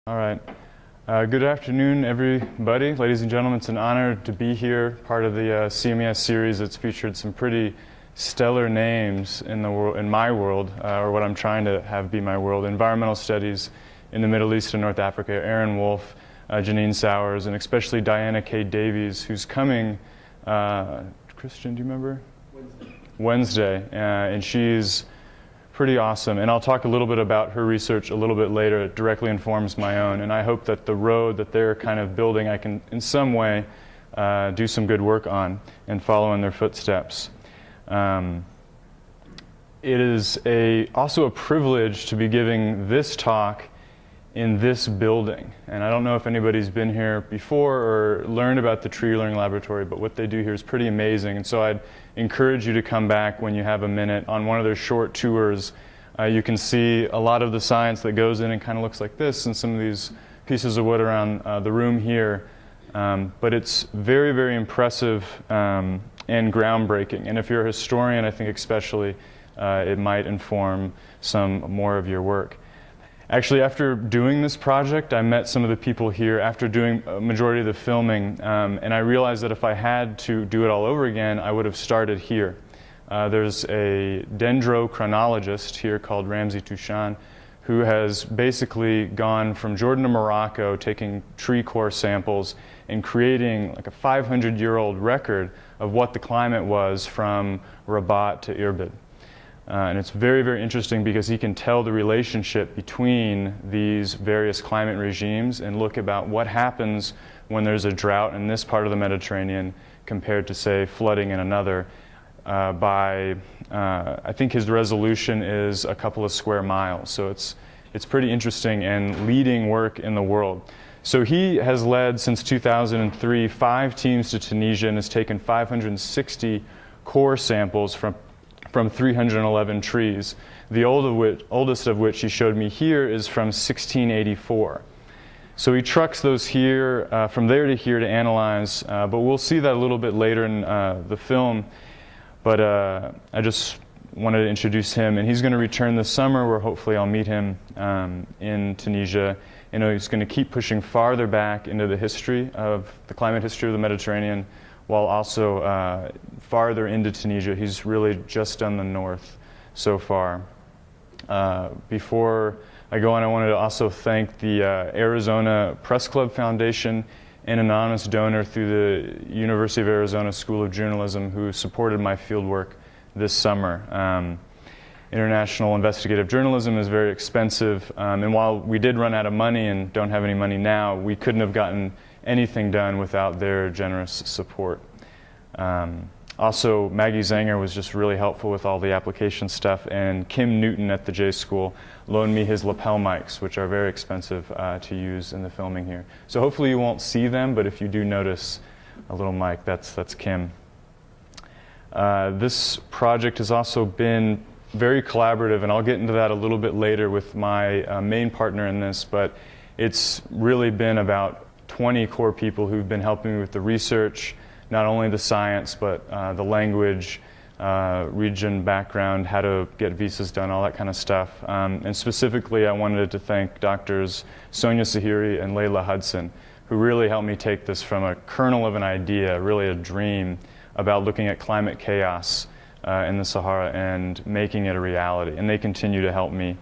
All right. Good afternoon, everybody. Ladies and gentlemen, it's an honor to be here, part of the CMES series that's featured some pretty stellar names in the world, in my world, or what I'm trying to have be my world, environmental studies in the Middle East and North Africa. Aaron Wolf, Janine Sowers, and especially Diana K. Davies, who's coming, Christian, do you remember? Wednesday. And she's pretty awesome, and I'll talk a little bit about her research a little bit later. It directly informs my own, and I hope that the road that they're kind of building, I can in some way do some good work on and follow in their footsteps. It is also a privilege to be giving this talk in this building, and I don't know if anybody's been here before or learned about the Tree Learning Laboratory, but what they do here is pretty amazing, and so I'd encourage you to come back when you have a minute on one of their short tours. You can see a lot of the science that goes in and kind of looks like this, and some of these pieces of wood around the room here, but it's very, very impressive and groundbreaking, and if you're a historian, I think especially it might inform some more of your work. Actually, after doing this project, I met some of the people here after doing a majority of the filming, and I realized that if I had to do it all over again, I would have started here. There's a dendrochronologist here called Ramzi Touchane, who has basically gone from Jordan to Morocco, taking tree core samples and creating like a 500-year-old record of what the climate was from Rabat to Irbid. And it's very, very interesting because he can tell the relationship between these various climate regimes and look about what happens when there's a drought in this part of the Mediterranean compared to, say, flooding in another. I think his resolution is a couple of square miles. So it's pretty interesting and leading work in the world. So he has led, since 2003, 5 teams to Tunisia and has taken 560 core samples from 311 trees. The oldest of which he showed me here is from 1684. So he trucks those here, from there to here to analyze, but we'll see that a little bit later in the film. But I just wanted to introduce him, and he's going to return this summer where hopefully I'll meet him in Tunisia. You know, he's going to keep pushing farther back into the history of the climate history of the Mediterranean, while also farther into Tunisia. He's really just done the north so far. Before I go on, I wanted to also thank the Arizona Press Club Foundation, an anonymous donor through the University of Arizona School of Journalism who supported my fieldwork this summer. International investigative journalism is very expensive, and while we did run out of money and don't have any money now, we couldn't have gotten anything done without their generous support. Also, Maggie Zanger was just really helpful with all the application stuff, and Kim Newton at the J School loaned me his lapel mics, which are very expensive to use in the filming here. So hopefully you won't see them, but if you do notice a little mic, that's Kim. This project has also been very collaborative, and I'll get into that a little bit later with my main partner in this, but it's really been about 20 core people who've been helping me with the research, not only the science, but the language, region, background, how to get visas done, all that kind of stuff. And specifically, I wanted to thank doctors Sonia Sahiri and Layla Hudson, who really helped me take this from a kernel of an idea, really a dream, about looking at climate chaos in the Sahara and making it a reality. And they continue to help me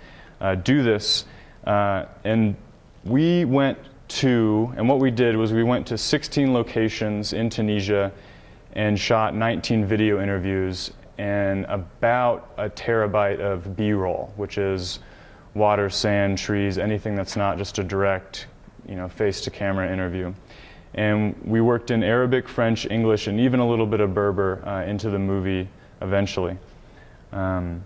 do this. And we went and what we did was we went to 16 locations in Tunisia and shot 19 video interviews and about a terabyte of B-roll, which is water, sand, trees, anything that's not just a direct, face-to-camera interview. And we worked in Arabic, French, English, and even a little bit of Berber into the movie eventually. And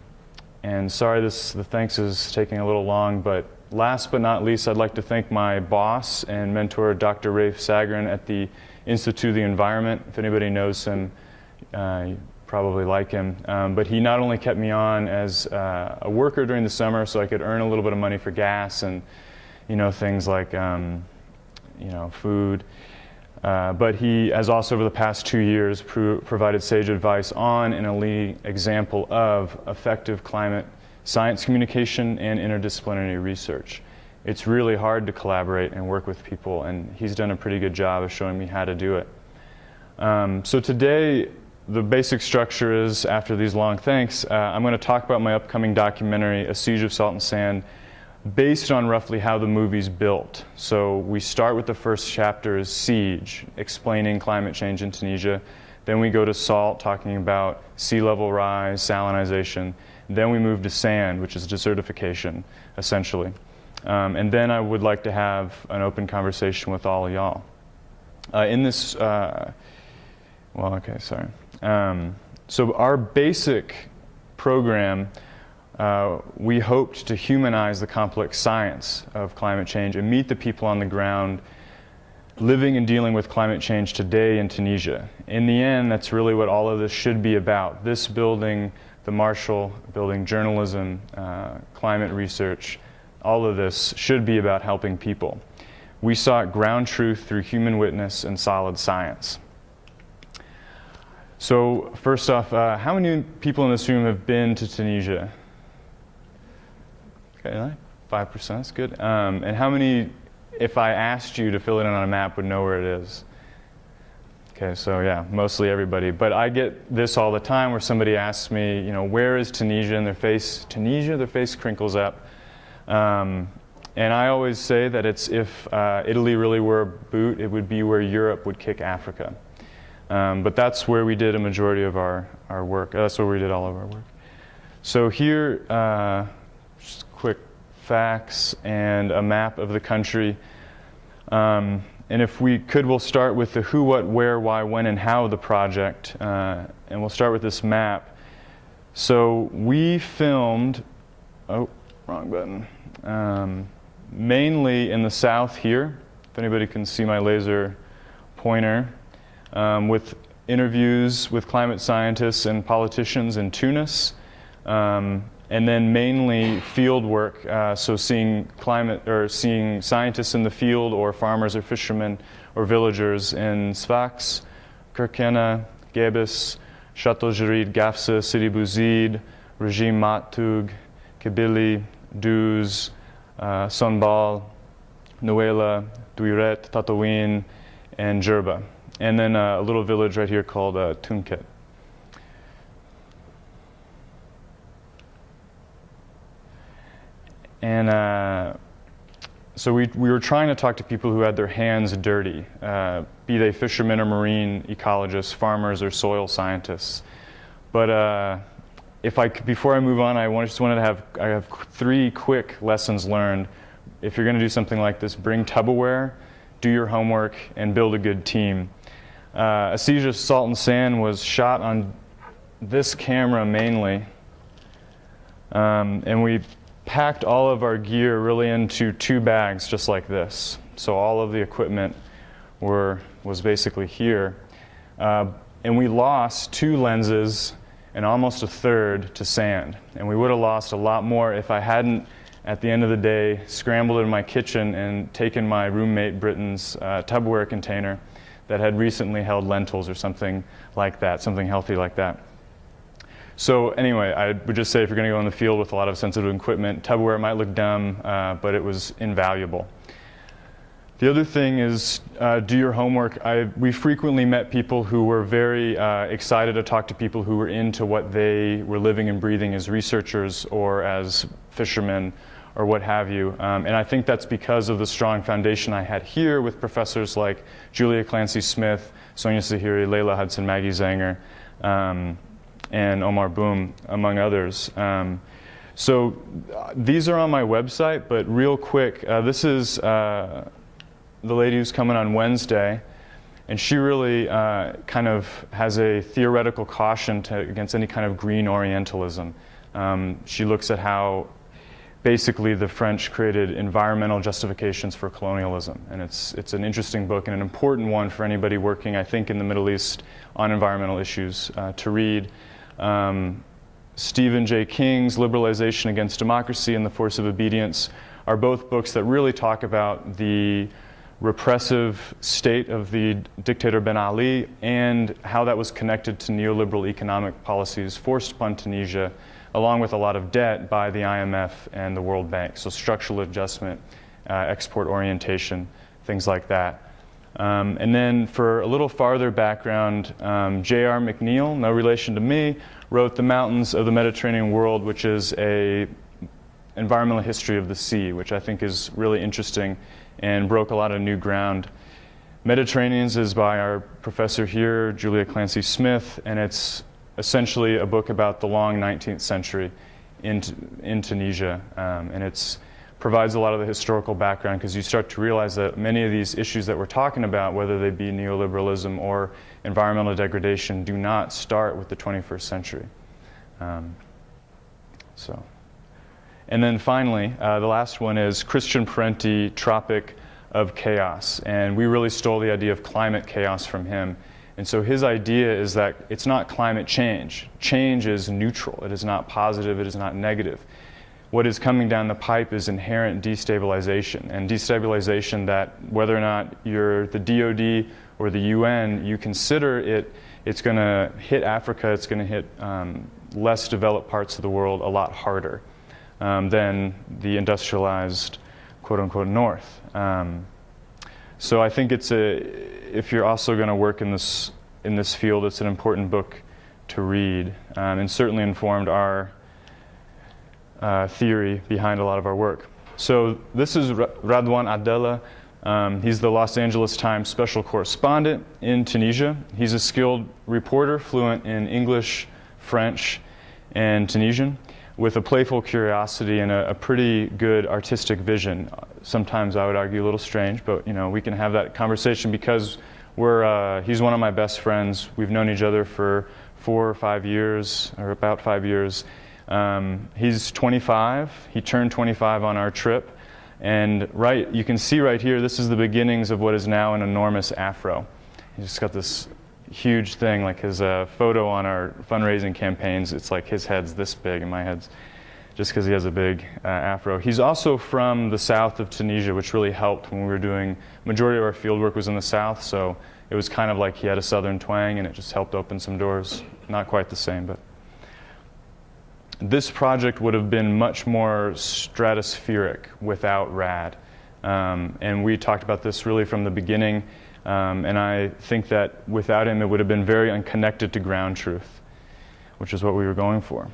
sorry, the thanks is taking a little long, but last but not least, I'd like to thank my boss and mentor, Dr. Rafe Sagrin at the Institute of the Environment. If anybody knows him, you probably like him. But he not only kept me on as a worker during the summer so I could earn a little bit of money for gas and things like food, but he has also over the past 2 years provided sage advice on and a leading example of effective climate science communication and interdisciplinary research. it's really hard to collaborate and work with people, and he's done a pretty good job of showing me how to do it. So today, the basic structure is, after these long thanks, I'm going to talk about my upcoming documentary, A Siege of Salt and Sand, based on roughly how the movie's built. So we start with the first chapter as Siege, explaining climate change in Tunisia. Then we go to Salt, talking about sea level rise, salinization. Then we move to Sand, which is desertification, essentially. And then I would like to have an open conversation with all of y'all. In this, so our basic program, we hoped to humanize the complex science of climate change and meet the people on the ground living and dealing with climate change today in Tunisia. In the end, that's really what all of this should be about. This building, the Marshall Building, journalism, climate research, all of this should be about helping people. We sought ground truth through human witness and solid science. So first off, how many people in this room have been to Tunisia? Okay, 5%, that's good. And how many, if I asked you to fill it in on a map, would know where it is? Okay, so yeah, mostly everybody. But I get this all the time where somebody asks me, you know, where is Tunisia? And their face crinkles up. And I always say that it's if Italy really were a boot, it would be where Europe would kick Africa. But that's where we did a majority of our work. That's where we did all of our work. So here, just quick facts and a map of the country. And if we could, we'll start with the who, what, where, why, when, and how of the project. And we'll start with this map. So we filmed, wrong button, mainly in the south here, if anybody can see my laser pointer, with interviews with climate scientists and politicians in Tunis, and then mainly field work, so seeing scientists in the field, or farmers or fishermen or villagers in Sfax, Kirkena, Gebis, Châteaugirid, Gafsa, Sidi Bouzid, Regime Matug, Kabylie, Duz, Sonbal, Nouela, Duiret, Tatouine, and Djerba. And then a little village right here called Tunket. And so we were trying to talk to people who had their hands dirty, be they fishermen or marine ecologists, farmers or soil scientists. But before I move on, I have 3 quick lessons learned. If you're going to do something like this, bring Tupperware, do your homework, and build a good team. A Siege of Salt and Sand was shot on this camera mainly, and we packed all of our gear really into 2 bags just like this. So all of the equipment was basically here. And we lost 2 lenses and almost a third to sand. And we would have lost a lot more if I hadn't, at the end of the day, scrambled in my kitchen and taken my roommate Britton's Tupperware container that had recently held lentils or something like that, something healthy like that. So anyway, I would just say if you're going to go in the field with a lot of sensitive equipment, Tupperware might look dumb, but it was invaluable. The other thing is do your homework. We frequently met people who were very excited to talk to people who were into what they were living and breathing as researchers or as fishermen or what have you. And I think that's because of the strong foundation I had here with professors like Julia Clancy-Smith, Sonia Zahiri, Leila Hudson, Maggie Zanger, and Omar Boom, among others. So these are on my website, but real quick, this is the lady who's coming on Wednesday, and she really kind of has a theoretical caution against any kind of green Orientalism. She looks at how basically the French created environmental justifications for colonialism, and it's an interesting book and an important one for anybody working, I think, in the Middle East on environmental issues to read. Stephen J. King's Liberalization Against Democracy and the Force of Obedience are both books that really talk about the repressive state of the dictator Ben Ali and how that was connected to neoliberal economic policies forced upon Tunisia, along with a lot of debt by the IMF and the World Bank. So structural adjustment export orientation, things like that. And then for a little farther background, J.R. McNeil, no relation to me, wrote The Mountains of the Mediterranean World, which is a environmental history of the sea, which I think is really interesting and broke a lot of new ground. Mediterraneans is by our professor here, Julia Clancy Smith, and it's essentially a book about the long 19th century in Tunisia, and it provides a lot of the historical background because you start to realize that many of these issues that we're talking about, whether they be neoliberalism or environmental degradation, do not start with the 21st century. And then finally, the last one is Christian Parenti, Tropic of Chaos, and we really stole the idea of climate chaos from him. And so his idea is that it's not climate change. Change is neutral. It is not positive. It is not negative. What is coming down the pipe is inherent destabilization, and destabilization that whether or not you're the DoD or the UN, you consider it's going to hit Africa, it's going to hit less developed parts of the world a lot harder than the industrialized quote-unquote north. So I think if you're also going to work in this field, it's an important book to read, and certainly informed our theory behind a lot of our work. So this is Duan Adela. He's the Los Angeles Times special correspondent in Tunisia. He's a skilled reporter, fluent in English, French, and Tunisian, with a playful curiosity and a pretty good artistic vision. Sometimes I would argue a little strange, but we can have that conversation because he's one of my best friends. We've known each other for 4 or 5 years, or about 5 years. He's 25. He turned 25 on our trip. And you can see right here, this is the beginnings of what is now an enormous afro. He's just got this huge thing, like his photo on our fundraising campaigns. It's like his head's this big and my head's just because he has a big afro. He's also from the south of Tunisia, which really helped when we were doing, majority of our field work was in the south, so it was kind of like he had a southern twang and it just helped open some doors. Not quite the same, but this project would have been much more stratospheric without RAD. And we talked about this really from the beginning. And I think that without him, it would have been very unconnected to ground truth, which is what we were going for.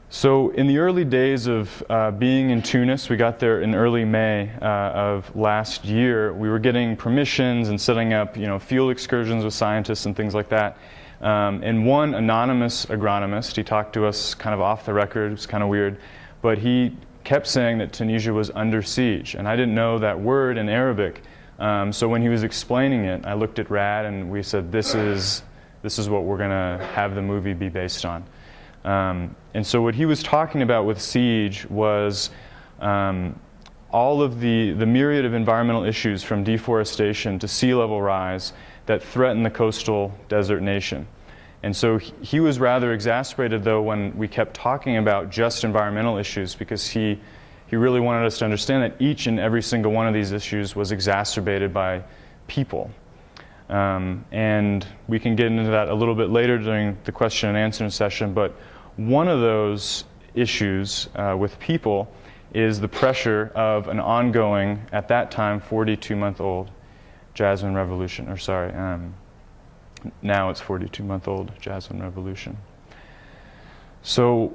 So in the early days of being in Tunis, we got there in early May of last year. We were getting permissions and setting up, field excursions with scientists and things like that. And one anonymous agronomist, he talked to us kind of off the record. It was kind of weird, but he kept saying that Tunisia was under siege, and I didn't know that word in Arabic. So when he was explaining it, I looked at RAD and we said, this is what we're going to have the movie be based on. And so what he was talking about with siege was all of the myriad of environmental issues, from deforestation to sea level rise, that threaten the coastal desert nation. And so he was rather exasperated, though, when we kept talking about just environmental issues, because he really wanted us to understand that each and every single one of these issues was exacerbated by people. And we can get into that a little bit later during the question and answer session, but one of those issues with people is the pressure of an ongoing, at that time, 42-month-old Jasmine Revolution, now it's 42-month-old Jasmine Revolution. So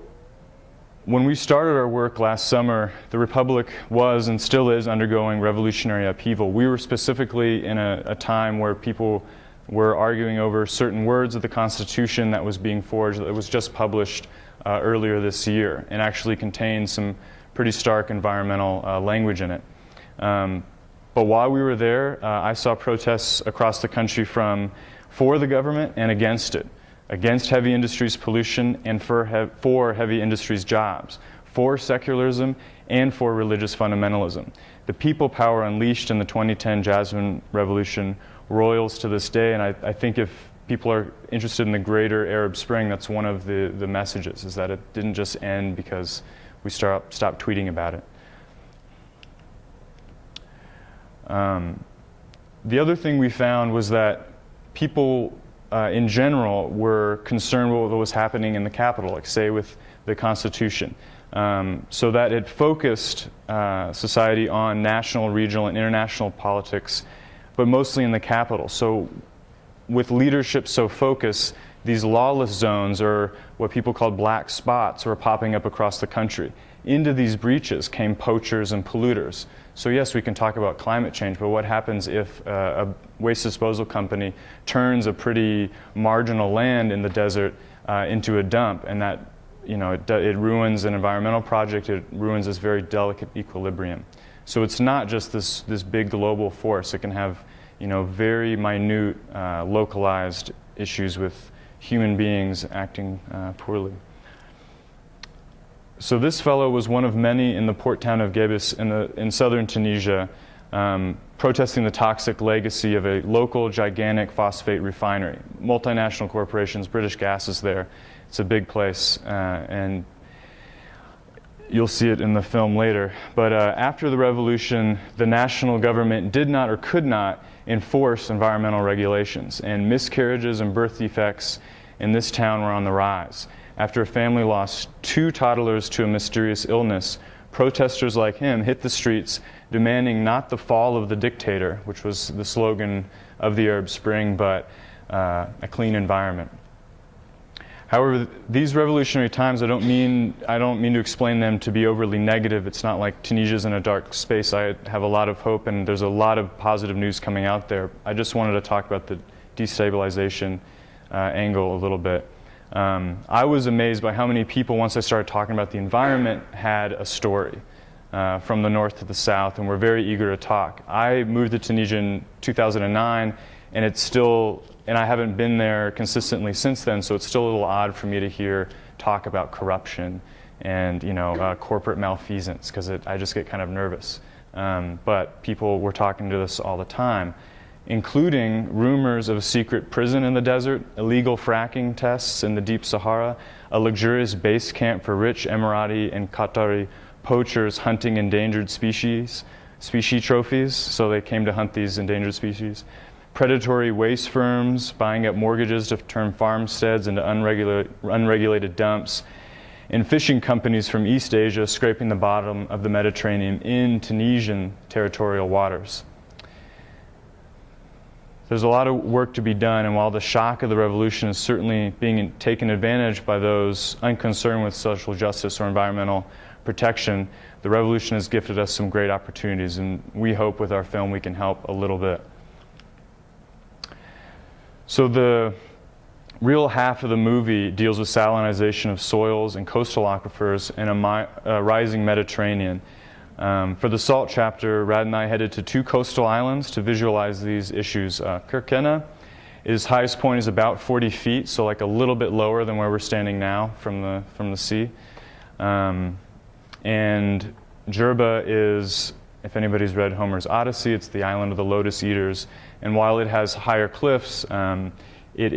when we started our work last summer, the Republic was and still is undergoing revolutionary upheaval. We were specifically in a time where people were arguing over certain words of the Constitution that was being forged, that was just published earlier this year, and actually contained some pretty stark environmental language in it. But while we were there, I saw protests across the country for the government and against it, against heavy industry's pollution and for heavy industry's jobs, for secularism and for religious fundamentalism. The people power unleashed in the 2010 Jasmine Revolution roils to this day, and I think if people are interested in the greater Arab Spring, that's one of the messages, is that it didn't just end because we stopped tweeting about it. The other thing we found was that people in general were concerned with what was happening in the capital, like say with the Constitution. So that it focused society on national, regional, and international politics, but mostly in the capital. So with leadership so focused, these lawless zones, or what people called black spots, were popping up across the country. Into these breaches came poachers and polluters. So yes, we can talk about climate change, but what happens if a waste disposal company turns a pretty marginal land in the desert into a dump, and that, you know, it ruins an environmental project, it ruins this very delicate equilibrium. So it's not just this big global force. It can have, you know, very minute, localized issues with human beings acting poorly. So this fellow was one of many in the port town of Gebis in southern Tunisia, protesting the toxic legacy of a local gigantic phosphate refinery. Multinational corporations, British Gas is there. It's a big place, and you'll see it in the film later. But after the revolution, the national government did not or could not enforce environmental regulations, and miscarriages and birth defects in this town were on the rise. After a family lost 2 toddlers to a mysterious illness, protesters like him hit the streets demanding not the fall of the dictator, which was the slogan of the Arab Spring, but a clean environment. However, these revolutionary times, I don't mean to explain them to be overly negative. It's not like Tunisia's in a dark space. I have a lot of hope, and there's a lot of positive news coming out there. I just wanted to talk about the destabilization angle a little bit. I was amazed by how many people, once I started talking about the environment, had a story from the north to the south, and were very eager to talk. I moved to Tunisia in 2009, and it's still, and I haven't been there consistently since then, so it's still a little odd for me to hear talk about corruption and, you know, corporate malfeasance, because I just get kind of nervous. But people were talking to us all the time, including rumors of a secret prison in the desert, illegal fracking tests in the deep Sahara, a luxurious base camp for rich Emirati and Qatari poachers hunting endangered species trophies, so they came to hunt these endangered species, predatory waste firms buying up mortgages to turn farmsteads into unregulated dumps, and fishing companies from East Asia scraping the bottom of the Mediterranean in Tunisian territorial waters. There's a lot of work to be done, and while the shock of the revolution is certainly being taken advantage by those unconcerned with social justice or environmental protection, the revolution has gifted us some great opportunities, and we hope with our film we can help a little bit. So the real half of the movie deals with salinization of soils and coastal aquifers in a rising Mediterranean. For the salt chapter, Rad and I headed to 2 coastal islands to visualize these issues. Kirkena, its highest point is about 40 feet, so like a little bit lower than where we're standing now from the sea. And Jerba is, if anybody's read Homer's Odyssey, it's the island of the lotus eaters. And while it has higher cliffs, it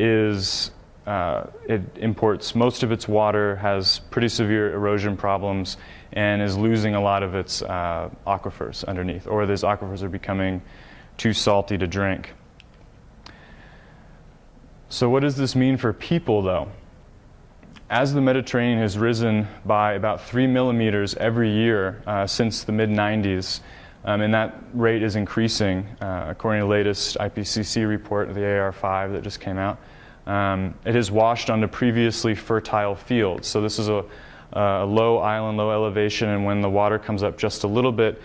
imports most of its water, has pretty severe erosion problems, and is losing a lot of its aquifers underneath, or those aquifers are becoming too salty to drink. So what does this mean for people, though? As the Mediterranean has risen by about 3 millimeters every year since the mid-90s, and that rate is increasing, according to the latest IPCC report, the AR5 that just came out. It has washed onto previously fertile fields. So this is a low island, low elevation, and when the water comes up just a little bit,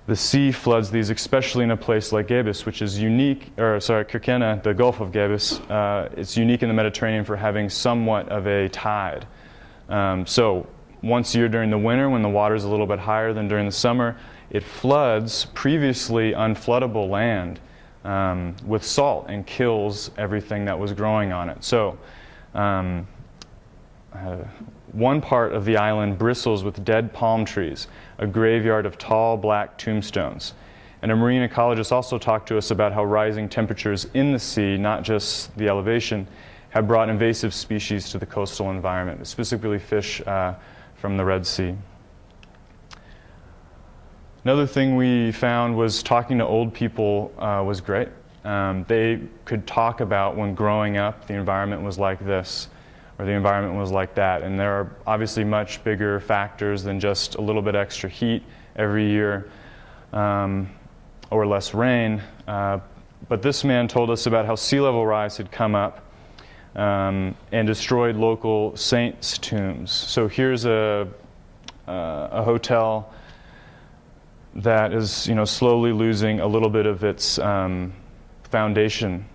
the sea floods these, especially in a place like Gebis, which is unique, Kirkena, the Gulf of Gebis, it's unique in the Mediterranean for having somewhat of a tide. So once a year during the winter, when the water is a little bit higher than during the summer, it floods previously unfloodable land with salt and kills everything that was growing on it. So one part of the island bristles with dead palm trees, a graveyard of tall black tombstones. And a marine ecologist also talked to us about how rising temperatures in the sea, not just the elevation, have brought invasive species to the coastal environment, specifically fish from the Red Sea. Another thing we found was talking to old people was great. They could talk about when growing up the environment was like this, or the environment was like that. And there are obviously much bigger factors than just a little bit extra heat every year or less rain. But this man told us about how sea level rise had come up and destroyed local saints' tombs. So here's a hotel that is, slowly losing a little bit of its foundation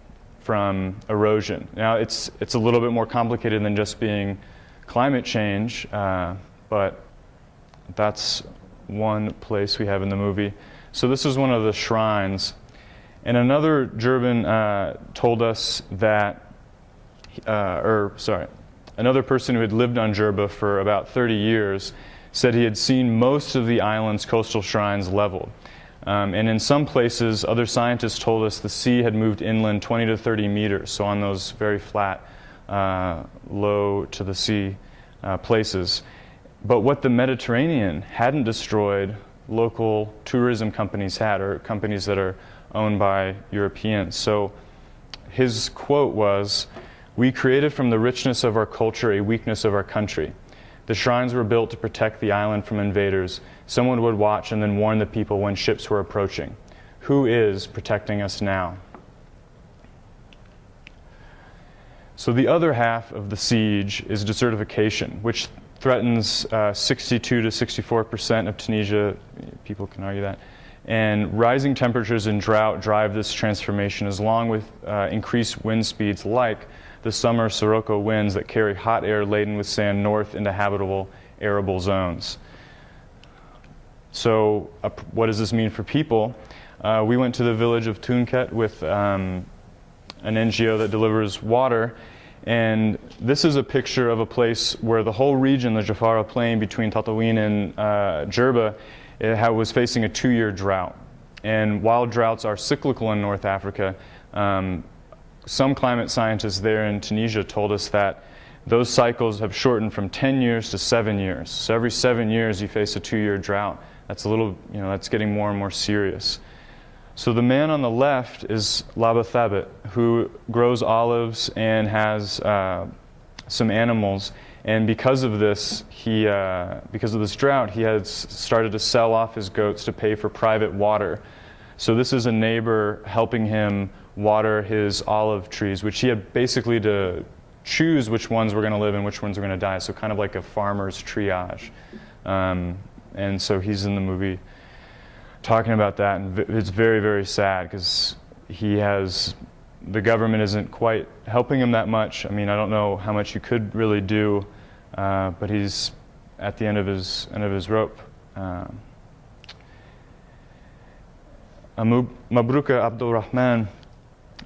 from erosion. Now, it's a little bit more complicated than just being climate change, but that's one place we have in the movie. So this is one of the shrines. And another Jerban told us that, another person who had lived on Jerba for about 30 years said he had seen most of the island's coastal shrines leveled. And in some places, other scientists told us the sea had moved inland 20 to 30 meters, so on those very flat, low to the sea places. But what the Mediterranean hadn't destroyed, local tourism companies had, or companies that are owned by Europeans. So his quote was, "We created from the richness of our culture a weakness of our country. The shrines were built to protect the island from invaders. Someone would watch and then warn the people when ships were approaching. Who is protecting us now?" So the other half of the siege is desertification, which threatens 62 to 64% of Tunisia. People can argue that. And rising temperatures and drought drive this transformation, along with increased wind speeds like the summer Sirocco winds that carry hot air laden with sand north into habitable, arable zones. So what does this mean for people? We went to the village of Tunket with an NGO that delivers water, and this is a picture of a place where the whole region, the Jafara Plain between Tatooine and Jerba, was facing a 2-year drought. And while droughts are cyclical in North Africa, some climate scientists there in Tunisia told us that those cycles have shortened from 10 years to 7 years. So every 7 years you face a 2-year drought. That's a little, that's getting more and more serious. So the man on the left is Laba Thabit, who grows olives and has some animals. And because of this, because of this drought, he has started to sell off his goats to pay for private water. So this is a neighbor helping him water his olive trees, which he had basically to choose which ones were going to live and which ones were going to die. So kind of like a farmer's triage. And so he's in the movie talking about that, and it's very, very sad because the government isn't quite helping him that much. I mean, I don't know how much you could really do, but he's at the end of his rope. Mabruka Abdul Rahman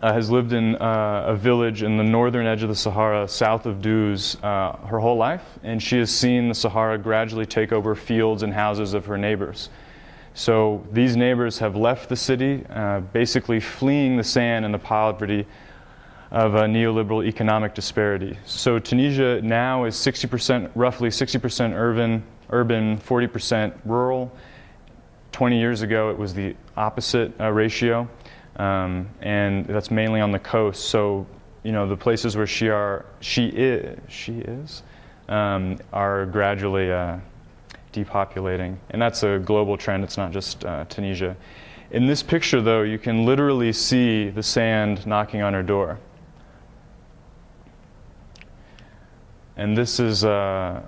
has lived in a village in the northern edge of the Sahara, south of Duz, her whole life, and she has seen the Sahara gradually take over fields and houses of her neighbors. So these neighbors have left the city, basically fleeing the sand and the poverty of a neoliberal economic disparity. So Tunisia now is roughly 60% urban, 40% rural. 20 years ago, it was the opposite ratio. And that's mainly on the coast. So, the places where she is, are gradually depopulating. And that's a global trend. It's not just Tunisia. In this picture, though, you can literally see the sand knocking on her door. And this is a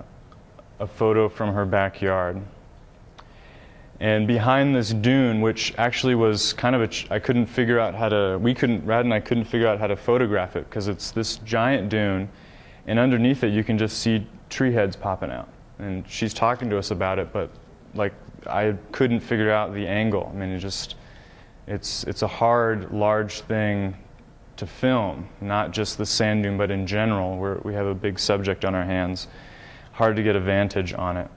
photo from her backyard. And behind this dune, which actually was kind of Rad and I couldn't figure out how to photograph it because it's this giant dune, and underneath it you can just see tree heads popping out. And she's talking to us about it, but I couldn't figure out the angle. I mean, it's a hard, large thing to film, not just the sand dune, but in general, where we have a big subject on our hands. Hard to get a vantage on it.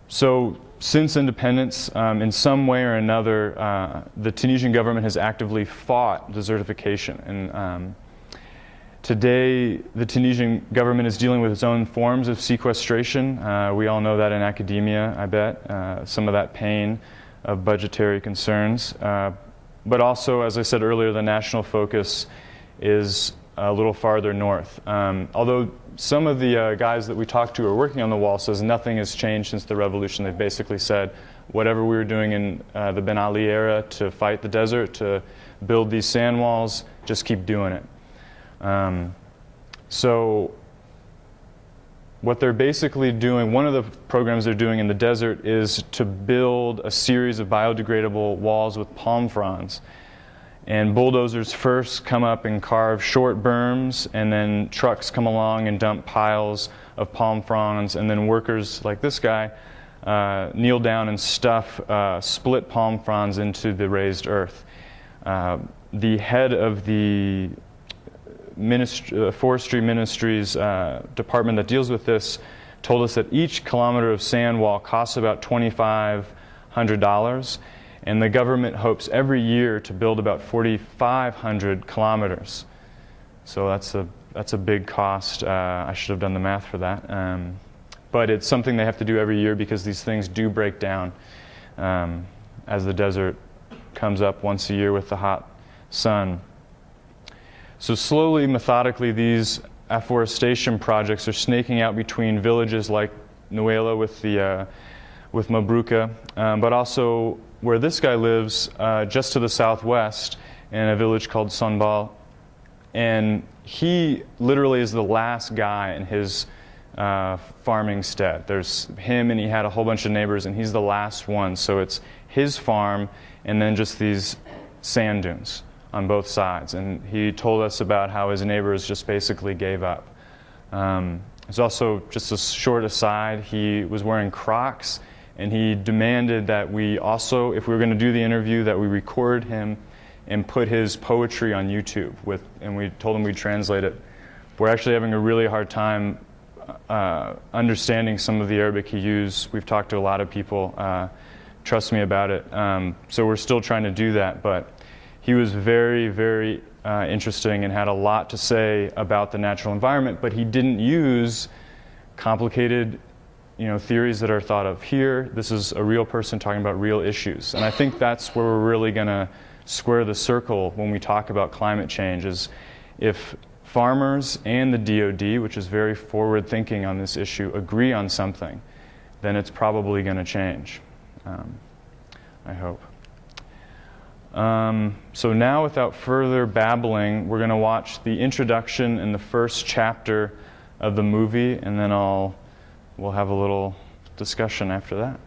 So since independence, in some way or another, the Tunisian government has actively fought desertification. And today, the Tunisian government is dealing with its own forms of sequestration. We all know that in academia, I bet, some of that pain of budgetary concerns. But also, as I said earlier, the national focus is a little farther north. Although some of the guys that we talked to are working on the wall says nothing has changed since the revolution. They've basically said whatever we were doing in the Ben Ali era to fight the desert, to build these sand walls, just keep doing it. So what they're basically doing, one of the programs they're doing in the desert is to build a series of biodegradable walls with palm fronds. And bulldozers first come up and carve short berms, and then trucks come along and dump piles of palm fronds, and then workers like this guy kneel down and stuff split palm fronds into the raised earth. The head of the Forestry Ministry's department that deals with this told us that each kilometer of sand wall costs about $2,500. And the government hopes every year to build about 4,500 kilometers. So that's a big cost. I should have done the math for that. But it's something they have to do every year because these things do break down as the desert comes up once a year with the hot sun. So slowly, methodically, these afforestation projects are snaking out between villages like Nuela with Mabruka, but also where this guy lives, just to the southwest in a village called Sonbal. And he literally is the last guy in his farming stead. There's him, and he had a whole bunch of neighbors, and he's the last one. So it's his farm and then just these sand dunes on both sides. And he told us about how his neighbors just basically gave up. There's also, just a short aside, he was wearing Crocs, and he demanded that we also, if we were going to do the interview, that we record him and put his poetry on YouTube. And we told him we'd translate it. We're actually having a really hard time understanding some of the Arabic he used. We've talked to a lot of people. Trust me about it. So we're still trying to do that. But he was very, very interesting and had a lot to say about the natural environment. But he didn't use complicated theories that are thought of here. This is a real person talking about real issues. And I think that's where we're really going to square the circle when we talk about climate change, is if farmers and the DoD, which is very forward thinking on this issue, agree on something, then it's probably going to change. I hope. So now, without further babbling, we're going to watch the introduction and the first chapter of the movie, and then we'll have a little discussion after that.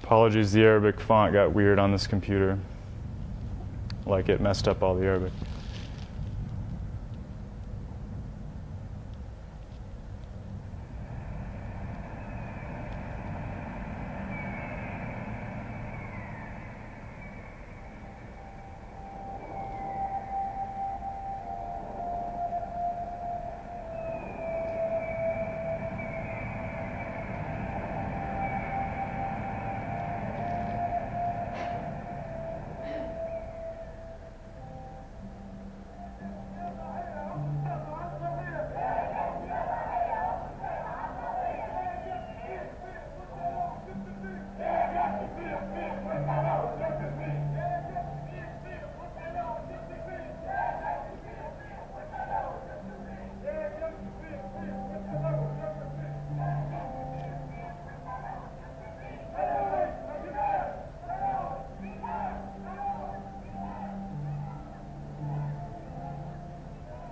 Apologies, the Arabic font got weird on this computer. Like it messed up all the Arabic.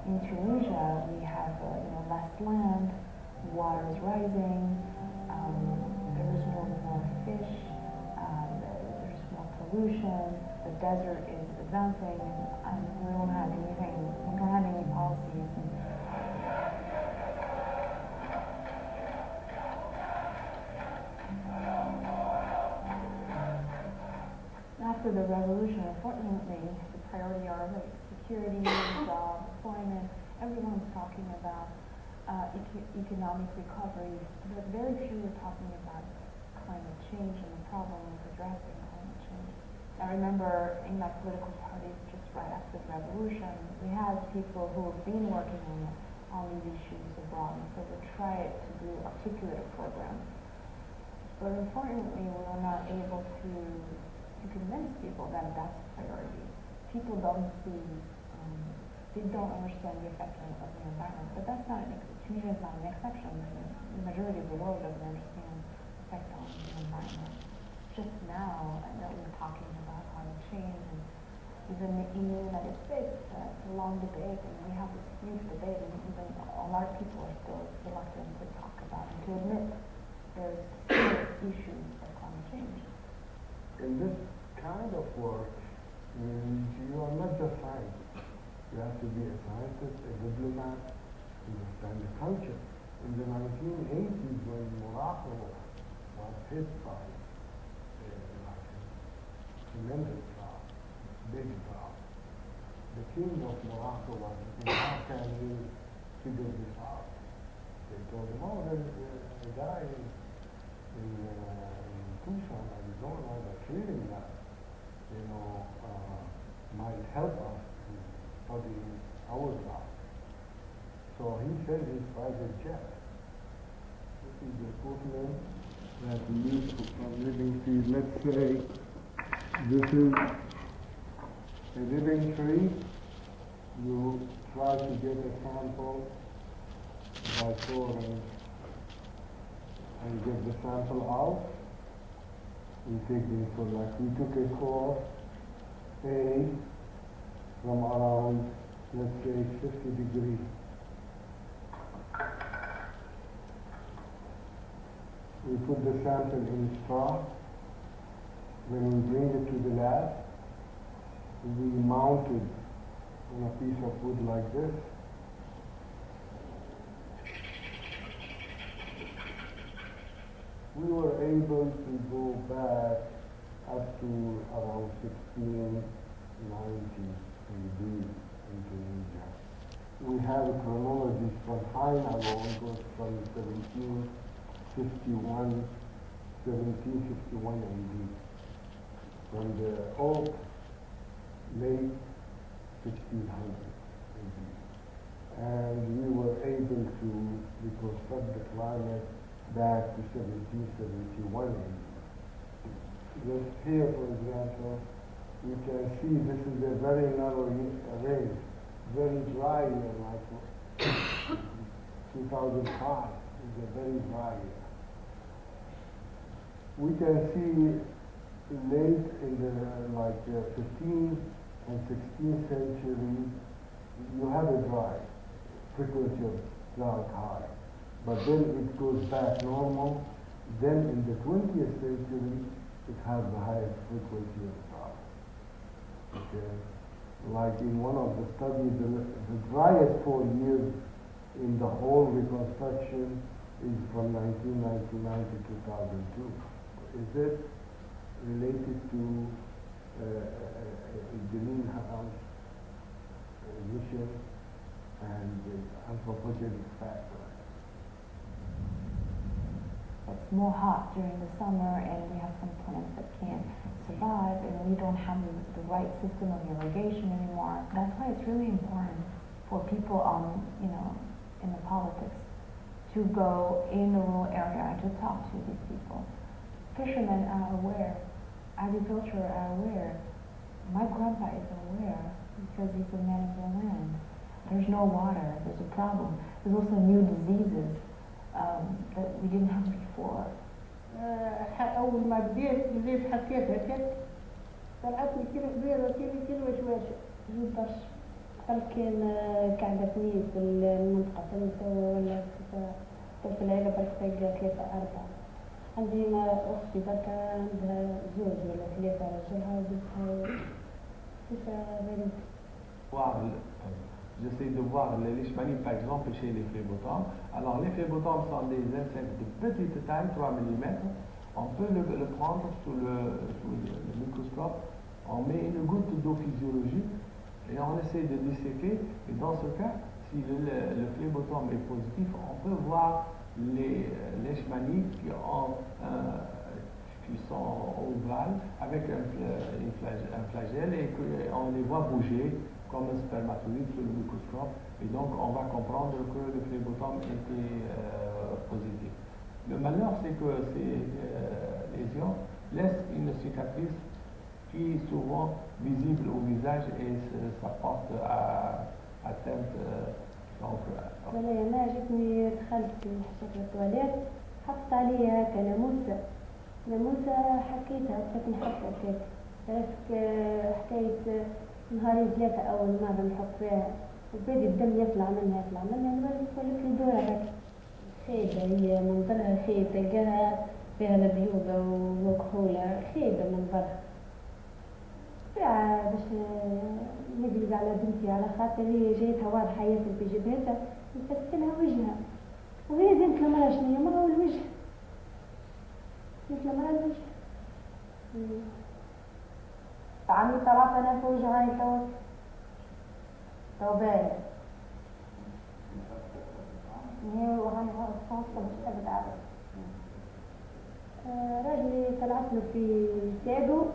In Tunisia, we have less land, water is rising, there's more fish, there's more pollution, the desert is advancing, and we don't have any policies. After the revolution, unfortunately, the priority already. Security, job, employment, everyone's talking about economic recovery, but very few are talking about climate change and the problem of addressing climate change. I remember in my political parties, just right after the revolution, we had people who have been working on these issues abroad, and so we tried to do articulate programs. But unfortunately, we were not able to convince people that that's a priority. People don't see, they don't understand the effect of the environment. But that's not Tunisia is not an exception. The majority of the world doesn't understand the effect on the environment. Just now, I know we're talking about climate change, and even in the United States, it's a long debate, and we have this huge debate, and even a lot of people are still reluctant to talk about and to admit there's serious issues of climate change. In this kind of work, you are not just scientists. You have to be a scientist, a diplomat, understand the culture. In the 1980s, when Morocco was hit by like a tremendous drought, big drought, the king of Morocco was saying, how can we figure this out? They told him, oh, there's a guy in Tucson, Arizona, that's reading that, might help us in studying our drought. So he sent his private jet. This is the equipment that we use from living seed. Let's say this is a living tree. You try to get a sample by pouring and get the sample out. We take this, so like we took a core A from around, let's say, 50 degrees. We put the sample in straw. When we bring it to the lab, we mount it on a piece of wood like this. We were able to go back up to around 1690 AD in Tunisia. We have a chronology from time alone, goes from 1751 AD. From the oak, late 1600 AD. And we were able to reconstruct the climate back to 1771 AD. Just here, for example, you can see this is a very narrow range, very dry year, like 2005 is a very dry year. We can see late in the 15th and 16th century, you have a dry frequency of drought high. But then it goes back normal. Then in the 20th century, it has the highest frequency of drought. Okay? Like in one of the studies, the driest 4 years in the whole reconstruction is from 1999 to 2002. Is it related to greenhouse emission and the anthropogenic factor? It's more hot during the summer, and we have some plants that can't survive, and we don't have the right system of irrigation anymore. That's why it's really important for people in the politics to go in the rural area and to talk to these people. Fishermen are aware, agriculture are aware. My grandpa is aware because he's a man of the land. There's no water, there's a problem. There's also new diseases that we didn't have before. أول ما بديت حكيت هكذا طلعت لي كيلو كبيرة كيلو وشوية زود برش قال كان قاعدة كويس في المنطقة تنسى ولا في العيلة برك 3 4 عندي ما أختي برك عندها 2 ولا 3 رجلها وبنتها كيف غير. J'essaie de voir les leishmanies par exemple chez les phlebotomes. Alors les phlebotomes sont des insectes de petite taille, 3 mm. On peut le prendre sous le microscope on met une goutte d'eau physiologique et on essaie de disséquer. Et dans ce cas, si le phlébotome est positif, on peut voir les leishmanies qui sont ovales avec un flagelle et qu'on les voit bouger comme un spermatozoïde sous le microscope. Et donc on va comprendre que le phlébotome était positif. Le malheur, c'est que ces lésions laissent une cicatrice qui est souvent visible au visage et ça porte à atteinte. أنا جتني دخلت في حشرة التواليت حطت عليها كناموسة حكيتها كنت نحط هكاك حكاية نهارين 3 أول مرة نحط فيها وبدي الدم يطلع منها نولي تولف لي دورة هكا خيبة هي منظرها خيبة تلقاها فيها لبيوضة ومكحولة خيبة منظرها باش نقلب على بنتي على خاطر هي جايتها واضحة ياسر في جبهتها نفسلها وجهها وهي بنت المرأة شنو مرة والوجه مثل مرة الوجه عمي طلعت أنا في وجهها تو باين هي وهاي الصوصة مش أبد عبد راجلي طلعت له في ساقه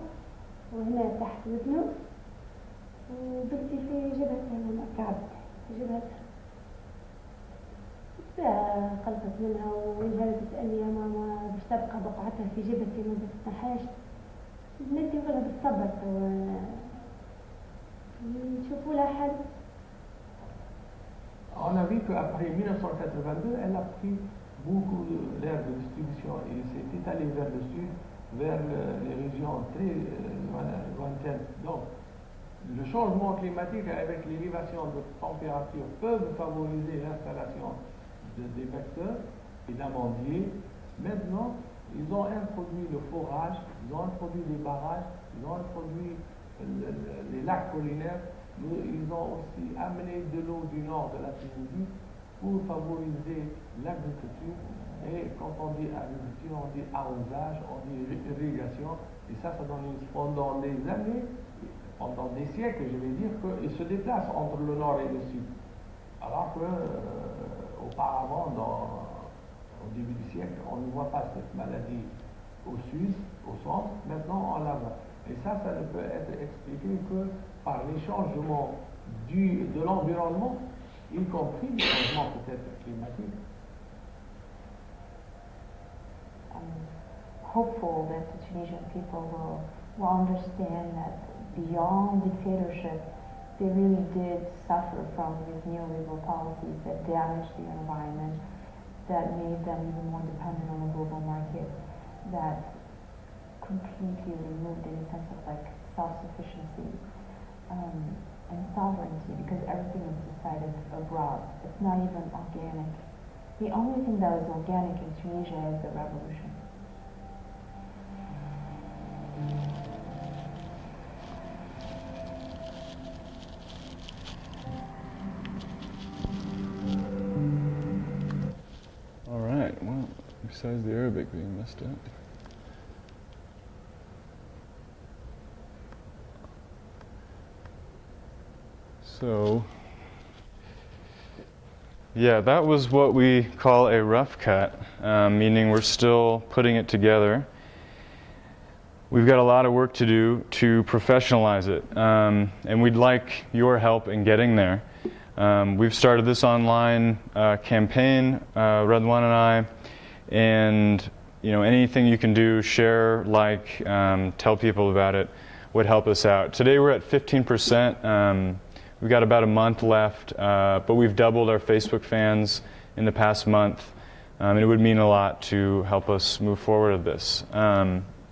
وهنا تحت وزنه وبنتي في جبهتها هنا كعبت في جبهتها قلقت منها وانها تسألني يا ماما باش تبقى بقعتها في جبهتي ما بتنحاش بنتي ولا بالصبر نشوفوا لها حل. On a vu qu'après 1982, elle a pris beaucoup l'air de distribution et s'est étalée vers le sud, vers les régions très lointaines. Donc, le changement climatique avec l'élévation de température peuvent favoriser l'installation des vecteurs et d'amandiers. Maintenant, ils ont introduit le forage, ils ont introduit les barrages, ils ont introduit les lacs collinaires. Ils ont aussi amené de l'eau du nord de la Tunisie pour favoriser l'agriculture. Et quand on dit agriculture, on dit arrosage, on dit irrigation. Et ça donne pendant des années, pendant des siècles, je vais dire, qu'ils se déplacent entre le nord et le sud. Alors que auparavant, au début du siècle, on ne voit pas cette maladie au sud, au centre. Maintenant, on la voit. Et ça ne peut être expliqué que par les changements de l'environnement, y compris les changements peut-être climatiques. I'm hopeful that the Tunisian people will understand that beyond dictatorship, they really did suffer from these neoliberal policies that damaged the environment, that made them even more dependent on the global market, that completely removed any sense of like self-sufficiency and sovereignty, because everything was decided abroad. It's not even organic. The only thing that was organic in Tunisia is the revolution. All right, well, besides the Arabic being messed up. So, yeah, that was what we call a rough cut, meaning we're still putting it together. We've got a lot of work to do to professionalize it, and we'd like your help in getting there. We've started this online campaign, Duan and I, and anything you can do, share, like, tell people about it, would help us out. Today we're at 15%. We've got about a month left, but we've doubled our Facebook fans in the past month, and it would mean a lot to help us move forward with this.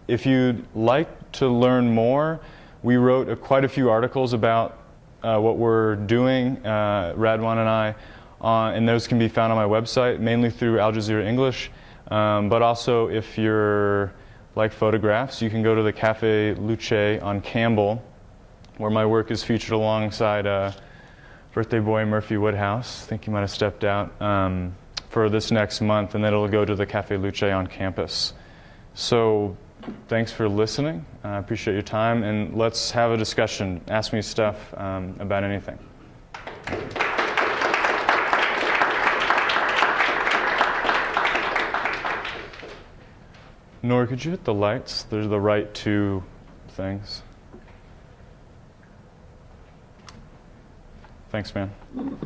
If you'd like to learn more, we wrote quite a few articles about what we're doing, Radwan and I, and those can be found on my website, mainly through Al Jazeera English, but also if you're like photographs, you can go to the Cafe Luce on Campbell, where my work is featured alongside birthday boy Murphy Woodhouse. I think he might have stepped out for this next month, and then it'll go to the Cafe Luce on campus. So thanks for listening. I appreciate your time, and let's have a discussion. Ask me stuff about anything. Nora, could you hit the lights? There's the right two things. Thanks, man.